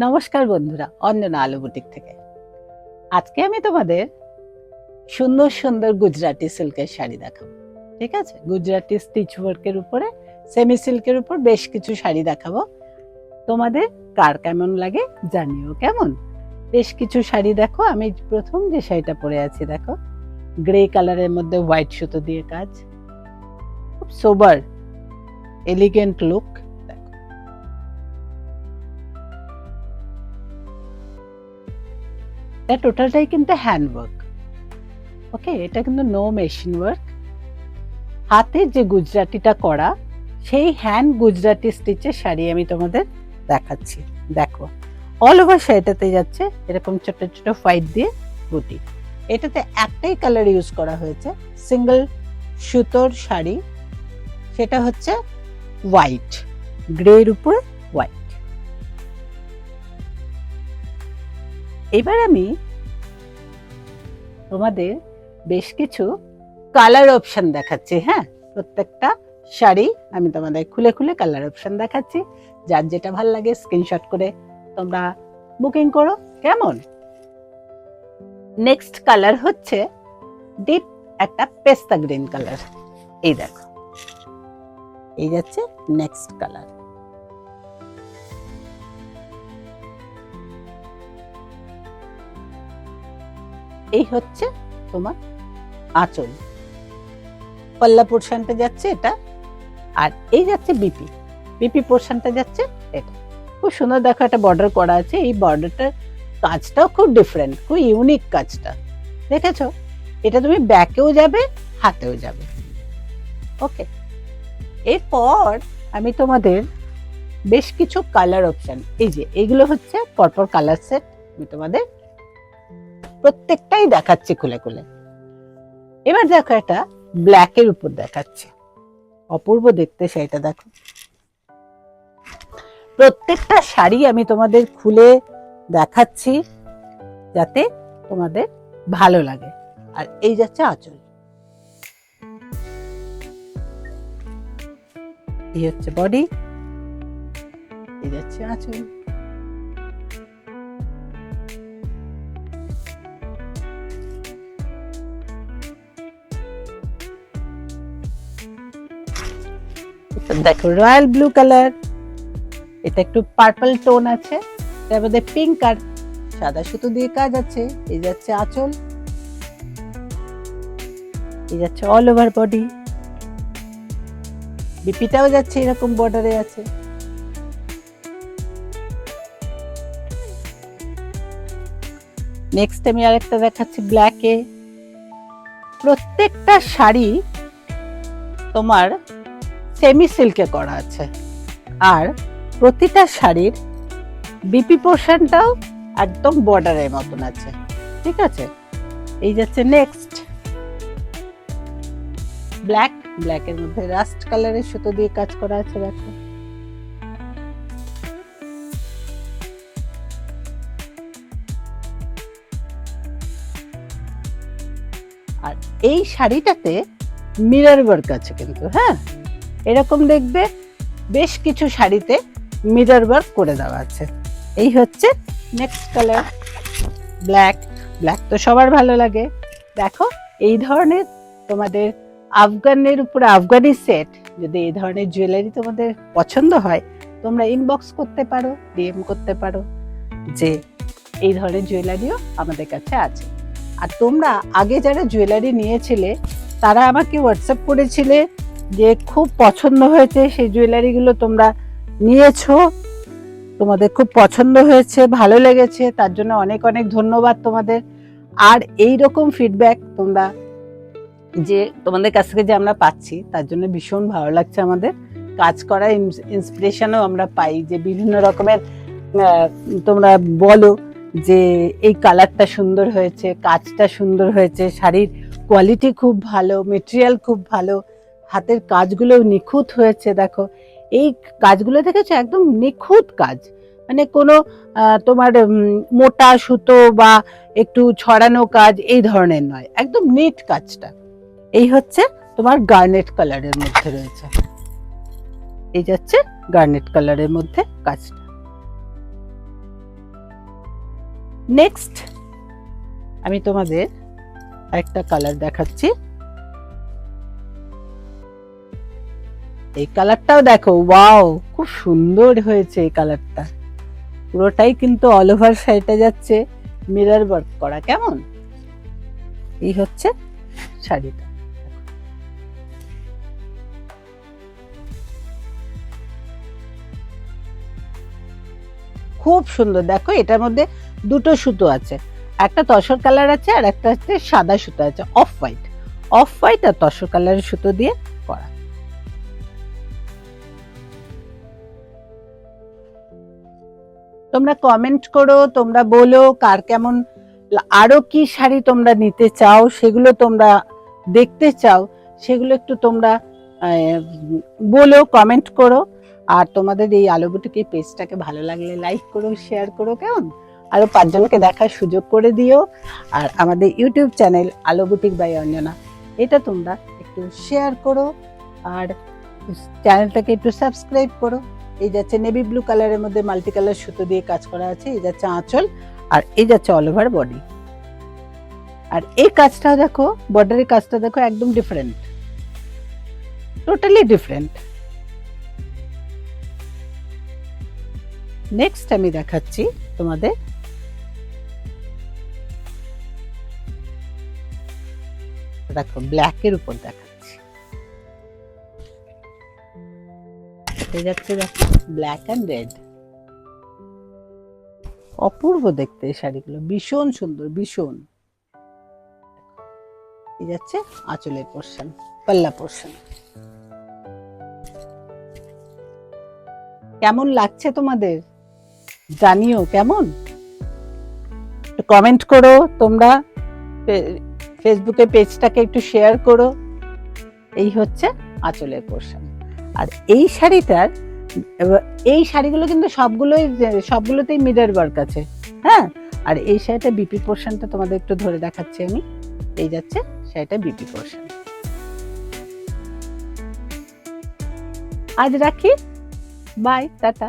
নমস্কার বন্ধুরা, অঞ্জনা আলু বুটিক থেকে। আজকে আমি তোমাদের সুন্দর সুন্দর গুজরাটি সিল্কের শাড়ি দেখাবো। ঠিক আছে, গুজরাটি স্টিচ ওয়ার্কের উপরে সেমি সিল্কের উপর বেশ কিছু শাড়ি দেখাবো। তোমাদের কার কেমন লাগে জানিও। কেমন বেশ কিছু শাড়ি দেখো। আমি প্রথম যে শাড়িটা পরে আছি দেখো, গ্রে কালারের মধ্যে হোয়াইট সুতো দিয়ে কাজ, খুব সোবার এলিগেন্ট লুক। এটা টোটালটাই কিন্তু হ্যান্ড ওয়ার্ক। ওকে, এটা কিন্তু নো মেশিন ওয়ার্ক। হাতে যে গুজরাটিটা করা, সেই হ্যান্ড গুজরাটি স্টিচের শাড়ি আমি তোমাদের দেখাচ্ছি। দেখো, অল ওভার শাড়িটাতে যাচ্ছে এরকম ছোট ছোট হোয়াইট দিয়ে বুটি। এটাতে একটাই কালার ইউজ করা হয়েছে, সিঙ্গেল সুতোর শাড়ি, সেটা হচ্ছে হোয়াইট, গ্রের উপরে হোয়াইট। এবার আমি তোমাদের বেশ কিছু কালার অপশন দেখাচ্ছি। হ্যাঁ, প্রত্যেকটা শাড়ি আমি তোমাদের খুলে খুলে কালার অপশন দেখাচ্ছি। যার যেটা ভালো লাগে স্ক্রিনশট করে তোমরা বুকিং করো। কেমন? নেক্সট কালার হচ্ছে ডিপ একটা পেস্তা গ্রিন কালার। এই দেখো, এই যাচ্ছে নেক্সট কালার। এই হচ্ছে তোমার আঁচল, পাল্লা পোর্শনটা যাচ্ছে এটা, আর এই যাচ্ছে বিপি পোর্শনটা যাচ্ছে এটা। খুব সুন্দর দেখো, একটা বর্ডার করা আছে। এই বর্ডারটার কাজটাও খুব ডিফারেন্ট, খুব ইউনিক কাজটা। দেখেছো? এটা তুমি ব্যাকেও যাবে, হাতেও যাবে। ওকে, এরপর আমি তোমাদের বেশ কিছু কালার অপশন, এই যে এইগুলো হচ্ছে পরপর কালার সেট, আমি তোমাদের প্রত্যেকটাই দেখাচ্ছি খুলে খুলে। এবার দেখো, একটা ব্ল্যাকের উপর দেখাচ্ছে, অপূর্ব দেখতে শাড়িটা দেখো। প্রত্যেকটা শাড়ি আমি তোমাদের খুলে দেখাচ্ছি যাতে তোমাদের ভালো লাগে। আর এই যাচ্ছে আঁচল, এই হচ্ছে বডি, এই যাচ্ছে আঁচল। দেখো, রয়্যাল ব্লু কালার, এটা একটু পার্পল টোন আছে, তার মধ্যে পিঙ্ক আর সাদা সুতো দিয়ে কাজ আছে। এই যাচ্ছে আঁচল, এই যাচ্ছে অল ওভার বডি, বিপিটাও যাচ্ছে এরকম বর্ডারে আছে। নেক্সট আমি আরেকটা দেখাচ্ছি ব্ল্যাকে। প্রত্যেকটা শাড়ি তোমার সেমি সিল্কে করা আছে, আর প্রতিটা শাড়ির বিপি পোর্শনটাও একদম বর্ডারের মতন আছে। ঠিক আছে, এই যাচ্ছে নেক্সট ব্ল্যাকের মধ্যে রাস্ট কালারের সুতো দিয়ে কাজ করা আছে। দেখো, আর এই শাড়িটাতে মিরর ওয়ার্ক আছে কিন্তু। হ্যাঁ, এরকম দেখবে বেশ কিছু শাড়িতে মিরর ওয়ার্ক করে দেওয়া আছে। এই হচ্ছে নেক্সট কালার ব্ল্যাক তো সবার ভালো লাগে। দেখো, এই ধরনের তোমাদের আফগানের উপরে আফগানি সেট, যদি এই ধরনের জুয়েলারি তোমাদের পছন্দ হয়, তোমরা ইনবক্স করতে পারো, ডিএম করতে পারো যে এই ধরনের জুয়েলারিও আমাদের কাছে আছে। আর তোমরা আগে যারা জুয়েলারি নিয়েছিলে তারা আমাকে হোয়াটসঅ্যাপ করেছিলে যে খুব পছন্দ হয়েছে, সেই জুয়েলারিগুলো তোমরা নিয়েছো, তোমাদের খুব পছন্দ হয়েছে, ভালো লেগেছে, তার জন্য অনেক অনেক ধন্যবাদ তোমাদের। আর এই রকম ফিডব্যাক তোমরা যে তোমাদের কাছ থেকে যে আমরা পাচ্ছি, তার জন্য ভীষণ ভালো লাগছে আমাদের। কাজ করার ইন্সপিরেশনও আমরা পাই, যে বিভিন্ন রকমের তোমরা বলো যে এই কালারটা সুন্দর হয়েছে, কাজটা সুন্দর হয়েছে, শাড়ির কোয়ালিটি খুব ভালো, মেটেরিয়াল খুব ভালো, হাতের কাজগুলো নিখুঁত হয়েছে। দেখো, এই কাজগুলো দেখেছো, একদম নিখুঁত কাজ, মানে কোনো তোমার মোটা সুতো বা একটু ছড়ানো কাজ এই ধরনের নয়, একদম নিট কাজটা। এই হচ্ছে তোমার গার্নেট কালারের মধ্যে রয়েছে, এই যাচ্ছে গার্নেট কালারের মধ্যে কাজটা। নেক্সট আমি তোমাদের একটা কালার দেখাচ্ছি। এই কালারটাও দেখো, ওয়াও, খুব সুন্দর হয়েছে এই কালারটা। পুরোটাই কিন্তু অল ওভার শাড়িটা যাচ্ছে মিরর ওয়ার্ক করা। কেমন? এই হচ্ছে শাড়িটা। খুব সুন্দর। দেখো এটার মধ্যে দুটো সুতো আছে, একটা তসর কালার আছে আর একটা হচ্ছে সাদা সুতো আছে, অফ হোয়াইট। অফ হোয়াইট আর তসর কালারের সুতো দিয়ে করা। তোমরা কমেন্ট করো, তোমরা বলো কার কেমন, আরো কি শাড়ি তোমরা নিতে চাও, সেগুলো তোমরা দেখতে চাও, সেগুলো একটু তোমরা বলো, কমেন্ট করো। আর তোমাদের এই আলো বুটিক এই পেজটাকে ভালো লাগলে লাইক করো, শেয়ার করো। কেমন? আরো 5 জনকে দেখার সুযোগ করে দিও। আর আমাদের ইউটিউব চ্যানেল আলো বুটিক বাই অঞ্জনা, এটা তোমরা একটু শেয়ার করো আর চ্যানেলটাকে একটু সাবস্ক্রাইব করো। এই যাচ্ছে নেভি ব্লু কালারের মধ্যে মাল্টি কালার সুতো দিয়ে কাজ করা আছে। এই যাচ্ছে আঁচল, আর এই যাচ্ছে অল ওভার বডি। আর এই কাজটাও দেখো, বর্ডারের কাজটা দেখো, একদম ডিফারেন্ট, টোটালি ডিফারেন্ট। নেক্সট আমি দেখাচ্ছি তোমাদের দেখো ব্ল্যাকের উপর দেখাচ্ছি। এই যাচ্ছে দেখো ব্ল্যাক এন্ড রেড, অপূর্ব দেখতে এই শাড়িগুলো, ভীষণ সুন্দর, ভীষণ। এই যাচ্ছে আঁচলের পোরশন, পাল্লা পোরশন। কেমন লাগছে তোমাদের জানিও। কেমন? কমেন্ট করো, তোমরা ফেসবুকে পেজটাকে একটু শেয়ার করো। এই হচ্ছে আঁচলের পোরশন। আর এই শাড়িটার, এই শাড়িগুলো কিন্তু সবগুলোতেই মিরর ওয়ার্ক আছে। হ্যাঁ, আর এই শাড়িটা বিপি পোরশনটা তোমাদের একটু ধরে দেখাচ্ছি আমি। এই যাচ্ছে শাড়িটা বিপি পোরশন। আজ রাখি, বাই, টাটা।